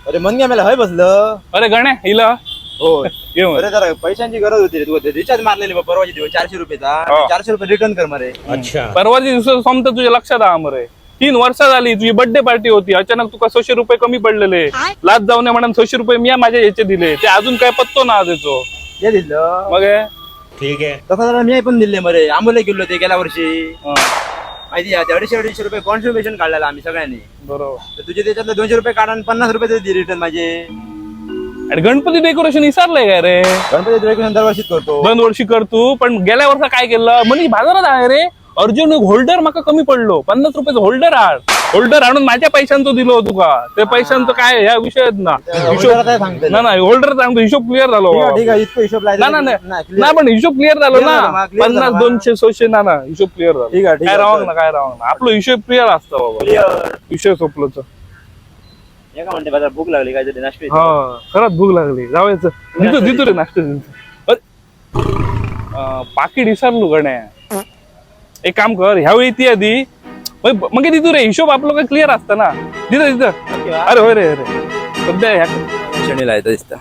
अरे मन मला हय बसलं. अरे गण्या हिला हो येऊ अरे जरा पैशांची गरज होती रे. तू रिचार्ज मारलेली बा परवाची दिवस 400 रुपयाचा. हो. 400 रुपये रिटर्न कर मरे. परवाची दिवस समत तुझ्या लक्षात आ मरे 3 वर्ष झाली तुझी बर्थडे पार्टी होती अचानक तुका 600 रुपये कमी पडलेले लाच जाऊ नये म्हणून 600 रुपये मी माझ्या याचे दिले ते अजून काय पत्तो ना त्याचो हे दिलं मग हे? ठीक है. तसं जरा मी पण दिले मरे. आंबोले गेलो ते गेल्या वर्षी हा, माहिती आहे 250 रुपये कॉन्ट्रीब्युशन काढलेला आम्ही सगळ्यांनी. बरोबर. तर तुझे त्याच्यातले 200 रुपये काढा आणि 50 रुपये दे रिटर्न माझे. आणि गणपती डेकोरेशन विसरलंय काय रे गणपती डेकोरेशन दरवर्षीच करतो. दरवर्षी करतो पण गेल्या वर्षा काय केलं म्हणजे बाजारात आहे रे अर्जुन होल्डर माका कमी पडलो 50 रुपयाचं होल्डर आणून माझ्या पैशांचं दिलो तुका ते पैशांचं काय ह्या विषयात ना होल्डर काय सांगते? ना होल्डर सांगतो हिशोब क्लिअर झालो ठीक आहे, ठीक आहे, इतकं हिशोब लायला ना clear. ना पण हिशोब क्लिअर झालो Clear ना झालं, clear 50 झालं. 200 600 ना हिशोब क्लिअर झाला ठीक आहे, ठीक काय आहे. राहून ना काय राहून ना आपलं हिशोब क्लिअर असतं बाबा Clear. विषय सोपलोच हे का म्हणते बाजार भूक लागली काहीतरी नाश्ता. हा खरंच भूक लागली जावायचं दितो रे नाश्ता पाकिट विसरलो गण्या एक काम कर ह्यावेळी ती आधी मग तिथू रे हिशोब आपलं काय क्लिअर असतं ना तिथं अरे होय रे सध्या ह्या शनीला येतं दिसतं.